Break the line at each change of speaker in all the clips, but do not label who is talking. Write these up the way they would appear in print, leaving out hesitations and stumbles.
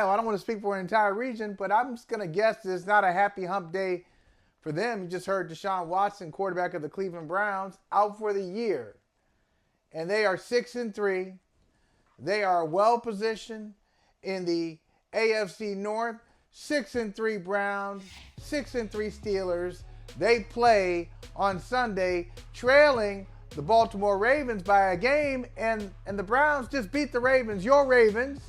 I don't want to speak for an entire region, but I'm just going to guess it's not a happy hump day for them. You just heard Deshaun Watson, quarterback of the Cleveland Browns, out for the year. And they are 6-3. They are well positioned in the AFC North. 6-3 Browns, 6-3 Steelers. They play on Sunday, trailing the Baltimore Ravens by a game, and the Browns just beat the Ravens. Your Ravens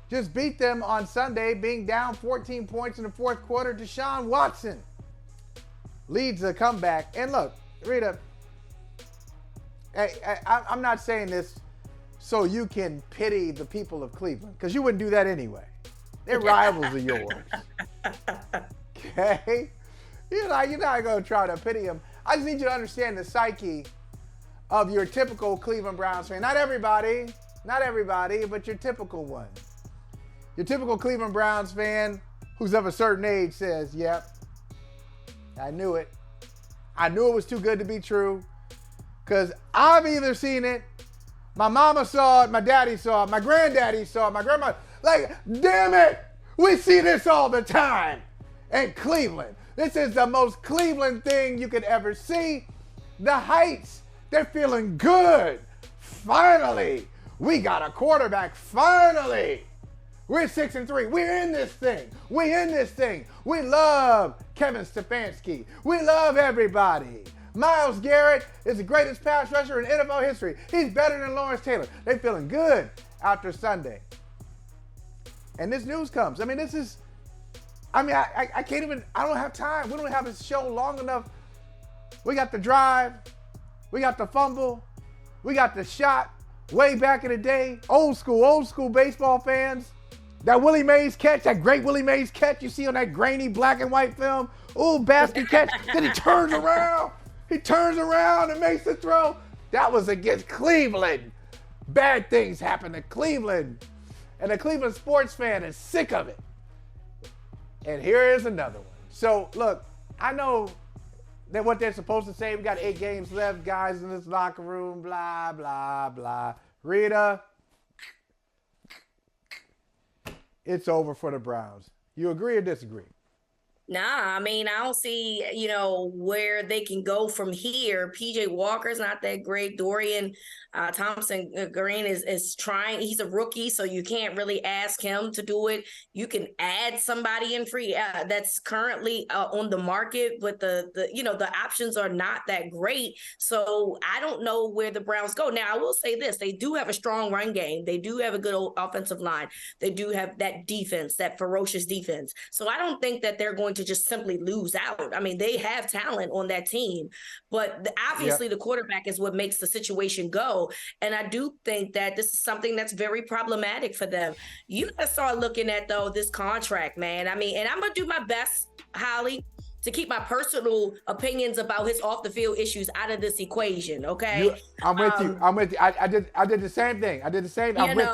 just beat them on Sunday, being down 14 points in the fourth quarter. Deshaun Watson leads the comeback. And look, Reeta, I'm not saying this so you can pity the people of Cleveland, because you wouldn't do that anyway. They're rivals of yours. Okay? You're not going to try to pity them. I just need you to understand the psyche of your typical Cleveland Browns fan. Not everybody, but your typical one. Your typical Cleveland Browns fan who's of a certain age says, yep, I knew it. I knew it was too good to be true, because I've either seen it, my mama saw it, my daddy saw it, my granddaddy saw it, my grandma. Like, damn it, we see this all the time in Cleveland. This is the most Cleveland thing you could ever see. The Heights, they're feeling good. Finally, we got a quarterback. Finally. We're 6-3. We're in this thing. We love Kevin Stefanski. We love everybody. Myles Garrett is the greatest pass rusher in NFL history. He's better than Lawrence Taylor. They're feeling good after Sunday. And this news comes. I can't even, I don't have time. We don't have a show long enough. We got the drive. We got the fumble. We got the shot way back in the day. Old school baseball fans. That Willie Mays catch, that great Willie Mays catch you see on that grainy black and white film. Ooh, basket catch. Then he turns around. And makes the throw. That was against Cleveland. Bad things happen to Cleveland. And the Cleveland sports fan is sick of it. And here is another one. So, look, I know that what they're supposed to say, we got 8 games left, guys in this locker room, blah, blah, blah. Reeta, it's over for the Browns. You agree or disagree?
Nah, I don't see, where they can go from here. PJ Walker's not that great. Dorian Thompson Green is trying. He's a rookie, so you can't really ask him to do it. You can add somebody in free that's currently on the market, but the options are not that great. So I don't know where the Browns go. Now, I will say this. They do have a strong run game. They do have a good offensive line. They do have that defense, that ferocious defense. So I don't think that they're going to just simply lose out. They have talent on that team, but obviously the quarterback is what makes the situation go. And I do think that this is something that's very problematic for them. You got to start looking at, though, this contract, man. And I'm going to do my best, Holley, to keep my personal opinions about his off the field issues out of this equation. Okay.
I'm with you. I did the same thing. I'm with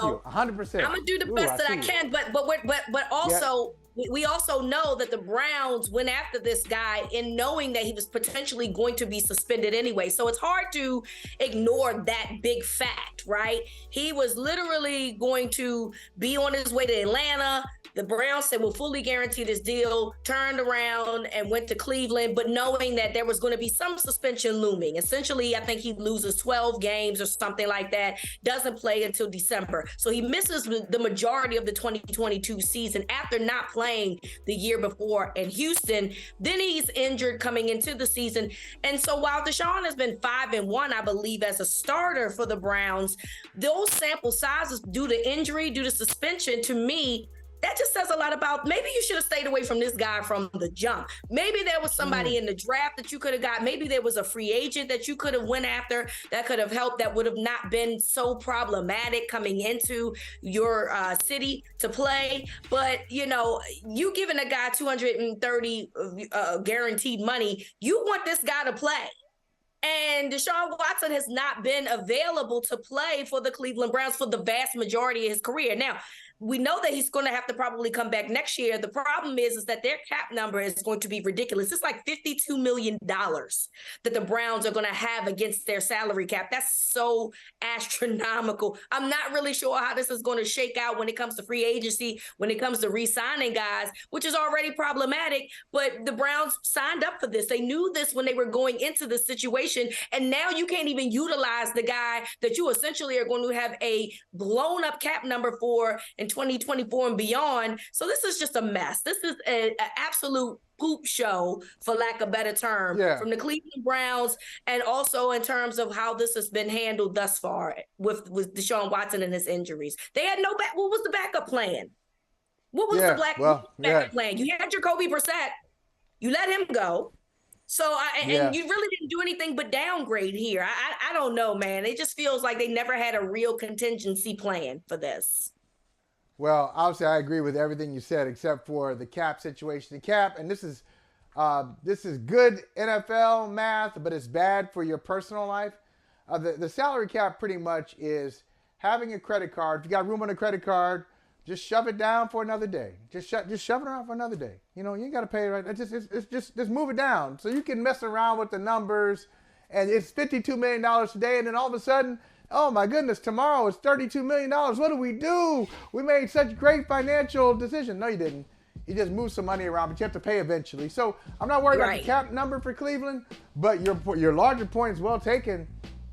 you 100%.
I'm going to do the best that I can, but also, we also know that the Browns went after this guy in knowing that he was potentially going to be suspended anyway. So it's hard to ignore that big fact, right? He was literally going to be on his way to Atlanta. The Browns said, we'll fully guarantee this deal, turned around and went to Cleveland, but knowing that there was going to be some suspension looming. Essentially, I think he loses 12 games or something like that, doesn't play until December. So he misses the majority of the 2022 season after not playing the year before in Houston. Then he's injured coming into the season. And so while Deshaun has been 5-1, I believe, as a starter for the Browns, those sample sizes due to injury, due to suspension, to me, that just says a lot about maybe you should have stayed away from this guy from the jump. Maybe there was somebody in the draft that you could have got. Maybe there was a free agent that you could have went after that could have helped, that would have not been so problematic coming into your city to play. But, you giving a guy $230 guaranteed money, you want this guy to play. And Deshaun Watson has not been available to play for the Cleveland Browns for the vast majority of his career. Now, we know that he's going to have to probably come back next year. The problem is that their cap number is going to be ridiculous. It's like $52 million that the Browns are going to have against their salary cap. That's so astronomical. I'm not really sure how this is going to shake out when it comes to free agency, when it comes to re-signing guys, which is already problematic. But the Browns signed up for this. They knew this when they were going into this situation. And now you can't even utilize the guy that you essentially are going to have a blown up cap number for in 2024 and beyond. So this is just a mess. This is an absolute poop show, for lack of a better term, from the Cleveland Browns, and also in terms of how this has been handled thus far with Deshaun Watson and his injuries. They had no back. What was the backup plan? What was the backup plan? You had Jacoby Brissett. You let him go. So, and you really didn't do anything but downgrade here. I don't know, man. It just feels like they never had a real contingency plan for this.
Well, obviously, I agree with everything you said, except for the cap situation. The cap, and this is good NFL math, but it's bad for your personal life. The salary cap pretty much is having a credit card. If you got room on a credit card, just shove it down for another day. Just shove it around for another day. You ain't got to pay it right. Just move it down so you can mess around with the numbers. And it's $52 million today, and then all of a sudden, oh my goodness, tomorrow it's $32 million. What do we do? We made such great financial decisions. No, you didn't. You just moved some money around, but you have to pay eventually. So I'm not worried about the cap number for Cleveland, but your larger point is well taken.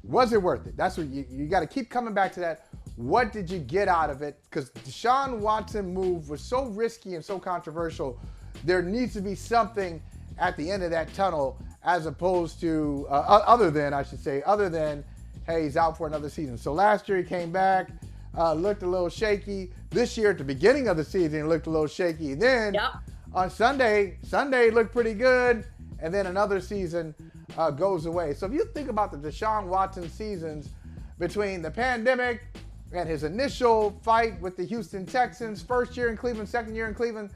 Was it worth it? That's what you got to keep coming back to that. What did you get out of it? Because Deshaun Watson move was so risky and so controversial. There needs to be something at the end of that tunnel, as opposed to other than, hey, he's out for another season. So last year he came back, looked a little shaky. This year at the beginning of the season, he looked a little shaky. Then on Sunday looked pretty good. And then another season goes away. So if you think about the Deshaun Watson seasons between the pandemic and his initial fight with the Houston Texans, first year in Cleveland, second year in Cleveland,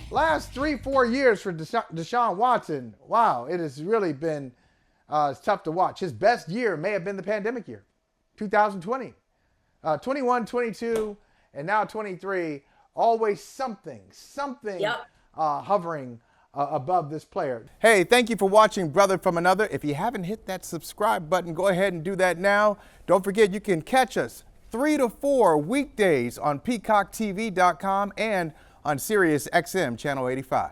last 3-4 years for Deshaun Watson, wow, it has really been it's tough to watch. His best year may have been the pandemic year, 2020. 21, 22, and now 23. Always something hovering above this player. Hey, thank you for watching Brother from Another. If you haven't hit that subscribe button, go ahead and do that now. Don't forget, you can catch us 3 to 4 weekdays on PeacockTV.com and on Sirius XM Channel 85.